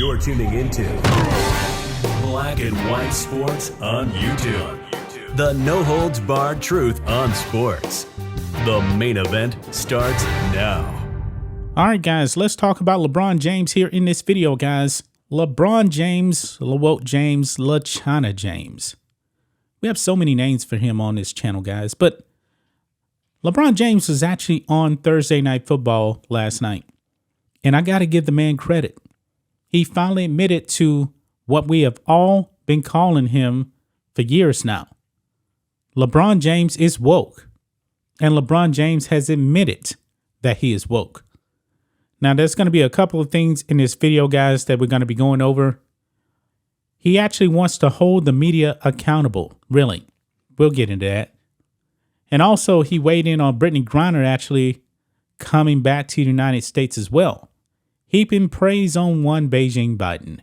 You're tuning into Black and White Sports on YouTube. The no-holds-barred truth on sports. The main event starts now. All right, guys, let's talk about LeBron James here in this video, guys. LeBron James, LeWalt James, LaChana James. We have so many names for him on this channel, guys, but LeBron James was actually on Thursday Night Football last night, and I got to give the man credit. He finally admitted to what we have all been calling him for years now. LeBron James is woke, and LeBron James has admitted that he is woke. Now, there's going to be a couple of things in this video, guys, that we're going to be going over. He actually wants to hold the media accountable, really. We'll get into that. And also, he weighed in on Brittney Griner actually coming back to the United States as well, heaping praise on one Beijing Biden.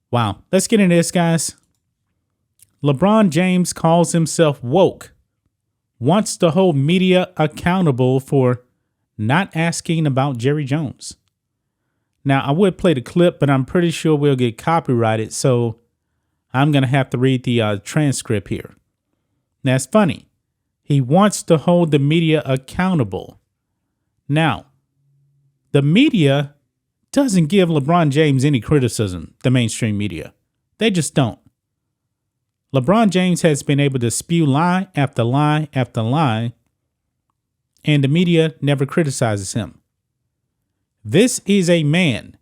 Wow. Let's get into this, guys. LeBron James calls himself woke, wants to hold media accountable for not asking about Jerry Jones. Now, I would play the clip, but I'm pretty sure we'll get copyrighted, so I'm going to have to read the transcript here. Now, it's funny. He wants to hold the media accountable. Now, the media doesn't give LeBron James any criticism, the mainstream media. They just don't. LeBron James has been able to spew lie after lie after lie, and the media never criticizes him. This is a man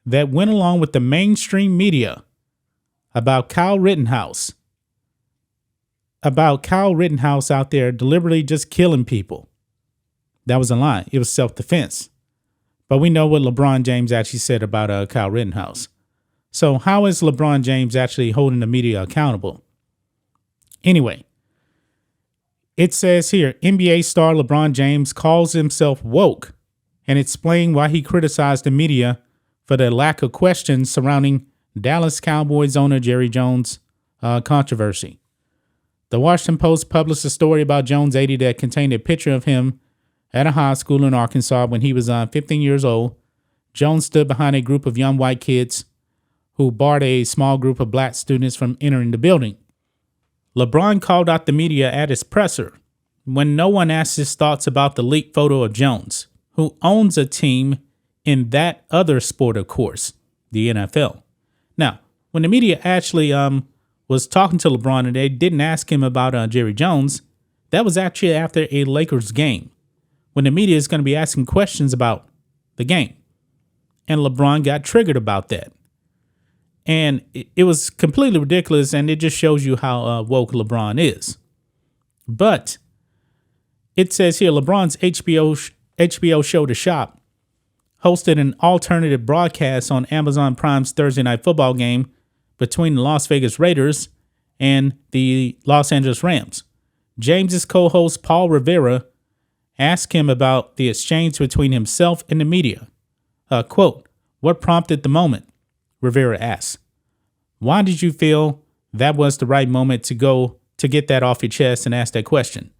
that went along with the mainstream media about Kyle Rittenhouse out there deliberately just killing people. That was a lie. It was self-defense. But we know what LeBron James actually said about Kyle Rittenhouse. So how is LeBron James actually holding the media accountable? Anyway, it says here, NBA star LeBron James calls himself woke and explained why he criticized the media for the lack of questions surrounding Dallas Cowboys owner Jerry Jones controversy. The Washington Post published a story about Jones 80 that contained a picture of him at a high school in Arkansas when he was 15 years old. Jones stood behind a group of young white kids who barred a small group of black students from entering the building. LeBron called out the media at his presser when no one asked his thoughts about the leaked photo of Jones, who owns a team in that other sport, of course, the NFL. Now, when the media actually was talking to LeBron and they didn't ask him about Jerry Jones, that was actually after a Lakers game, when the media is going to be asking questions about the game. And LeBron got triggered about that. And it was completely ridiculous, and it just shows you how woke LeBron is. But it says here, LeBron's HBO show The Shop hosted an alternative broadcast on Amazon Prime's Thursday Night Football game between the Las Vegas Raiders and the Los Angeles Rams. James's co-host Paul Rivera asked him about the exchange between himself and the media. Quote, "What prompted the moment?" Rivera asked. "Why did you feel that was the right moment to get that off your chest and ask that question?"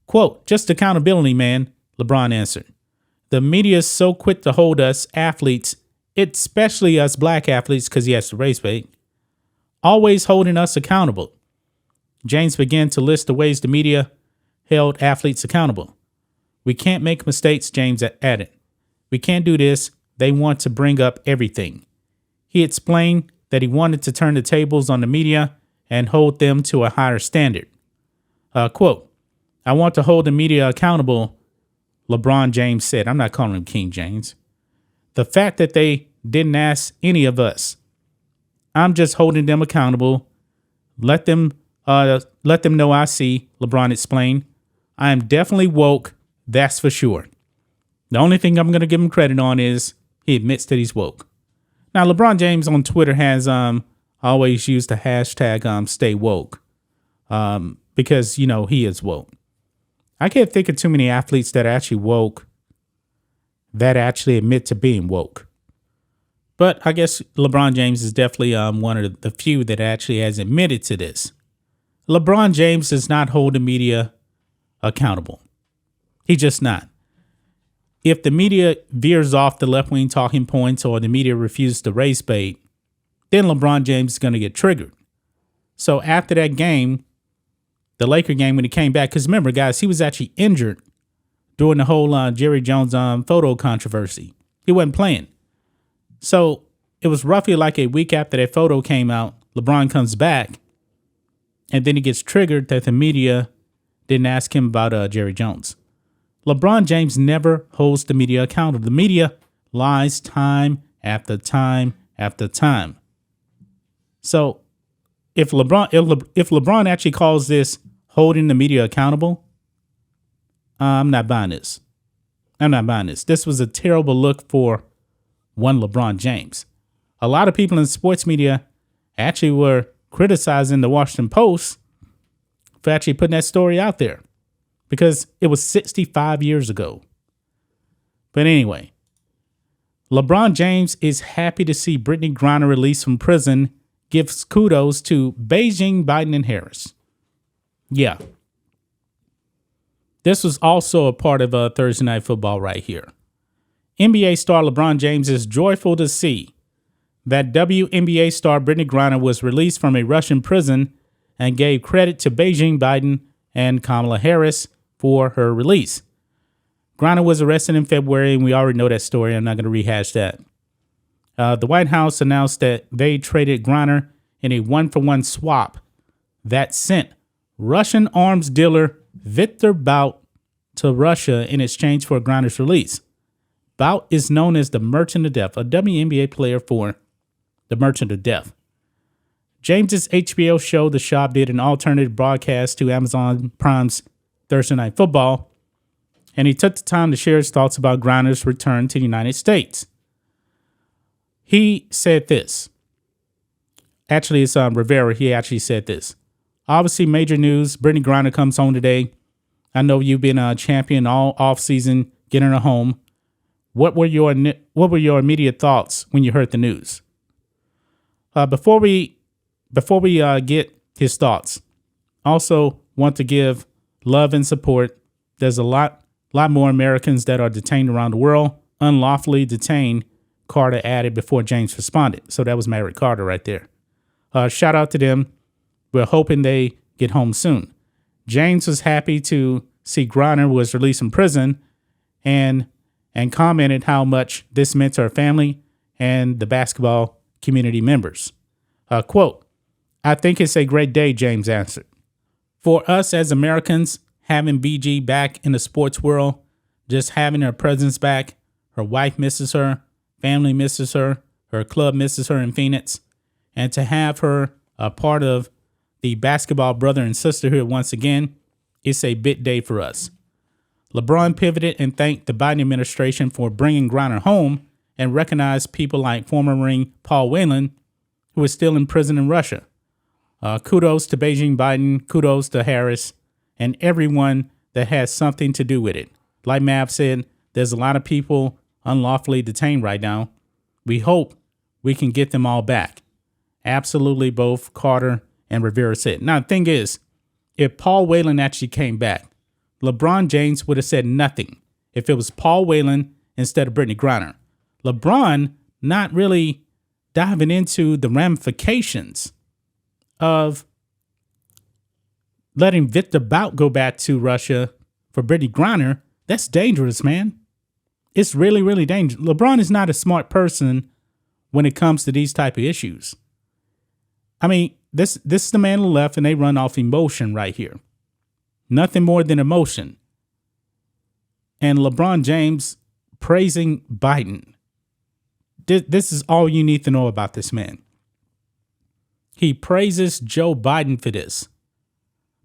Quote, "Just accountability, man," LeBron answered. "The media is so quick to hold us athletes, especially us black athletes, because he has to race bait, always holding us accountable." James began to list the ways the media held athletes accountable. "We can't make mistakes," James added. "We can't do this. They want to bring up everything." He explained that he wanted to turn the tables on the media and hold them to a higher standard. Quote, "I want to hold the media accountable," LeBron James said. I'm not calling him King James. "The fact that they didn't ask any of us. I'm just holding them accountable. Let them know I see," LeBron explained. "I am definitely woke, that's for sure. The only thing I'm going to give him credit on is he admits that he's woke." Now, LeBron James on Twitter has always used the hashtag stay woke because, you know, he is woke. I can't think of too many athletes that are actually woke that actually admit to being woke. But I guess LeBron James is definitely one of the few that actually has admitted to this. LeBron James does not hold the media accountable. He's just not. if the media veers off the left-wing talking points or the media refuses to raise bait, then LeBron James is going to get triggered. So after that game, the Laker game, when he came back, because remember, guys, he was actually injured during the whole Jerry Jones photo controversy. He wasn't playing. So it was roughly like a week after that photo came out, LeBron comes back, and then he gets triggered that the media didn't ask him about Jerry Jones. LeBron James never holds the media accountable. The media lies time after time after time. So if LeBron actually calls this holding the media accountable, I'm not buying this. This was a terrible look for one LeBron James. A lot of people in sports media actually were criticizing the Washington Post for actually putting that story out there because it was 65 years ago. But anyway, LeBron James is happy to see Brittney Griner released from prison, gives kudos to Beijing, Biden, and Harris. Yeah. This was also a part of Thursday Night Football right here. NBA star LeBron James is joyful to see that WNBA star Brittney Griner was released from a Russian prison and gave credit to Beijing, Biden, and Kamala Harris for her release. Griner was arrested in February, and we already know that story. I'm not going to rehash that. The White House announced that they traded Griner in a one-for-one swap that sent Russian arms dealer Viktor Bout to Russia in exchange for Griner's release. Bout is known as the Merchant of Death, a WNBA player for the Merchant of Death. James's HBO show, The Shop, did an alternative broadcast to Amazon Prime's Thursday Night Football, and he took the time to share his thoughts about Griner's return to the United States. He said this. Actually, it's Rivera. He actually said this. Obviously, major news. Brittney Griner comes home today. I know you've been a champion all offseason, getting her home. What were your immediate thoughts when you heard the news? Before we get his thoughts, also want to give love and support. There's a lot more Americans that are detained around the world, unlawfully detained, Carter added before James responded. So that was Merrick Carter right there. Shout out to them. We're hoping they get home soon. James was happy to see Griner was released from prison and commented how much this meant to her family and the basketball community members. Quote, "I think it's a great day," James answered. "For us as Americans, having BG back in the sports world, just having her presence back, her wife misses her, family misses her, her club misses her in Phoenix, and to have her a part of the basketball brother and sisterhood once again, it's a big day for us." LeBron pivoted and thanked the Biden administration for bringing Griner home and recognized people like former Marine Paul Whelan, who is still in prison in Russia. Kudos to Beijing, Biden, kudos to Harris, and everyone that has something to do with it. Like Mav said, there's a lot of people unlawfully detained right now. We hope we can get them all back. Absolutely, both Carter and Rivera said. Now, the thing is, if Paul Whelan actually came back, LeBron James would have said nothing if it was Paul Whelan instead of Brittney Griner. LeBron not really diving into the ramifications of letting Viktor Bout go back to Russia for Brittney Griner. That's dangerous, man. It's really, really dangerous. LeBron is not a smart person when it comes to these type of issues. I mean, this is the man on the left, and they run off emotion right here. Nothing more than emotion. And LeBron James praising Biden. This is all you need to know about this man. He praises Joe Biden for this.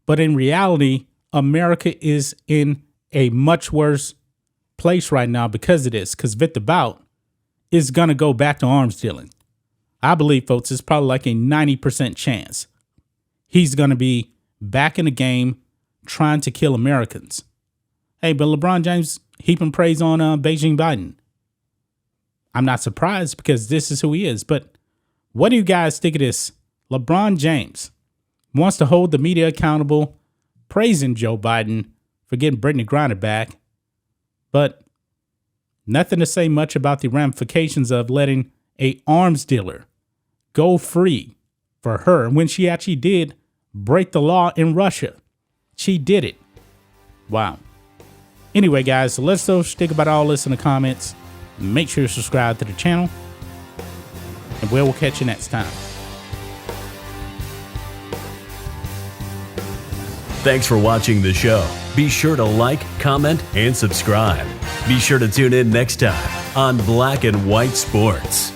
But in reality, America is in a much worse place right now because of this. Because Viktor Bout is going to go back to arms dealing. I believe, folks, it's probably like a 90% chance he's going to be back in the game trying to kill Americans. Hey, but LeBron James heaping praise on Beijing Biden. I'm not surprised because this is who he is. But what do you guys think of this? LeBron James wants to hold the media accountable, praising Joe Biden for getting Brittney Griner back. But Nothing to say much about the ramifications of letting a arms dealer go free for her when she actually did break the law in Russia. She did it. Wow. Anyway, guys, so let's think about all this in the comments. Make sure to subscribe to the channel, and we'll catch you next time. Thanks for watching the show. Be sure to like, comment, and subscribe. Be sure to tune in next time on Black and White Sports.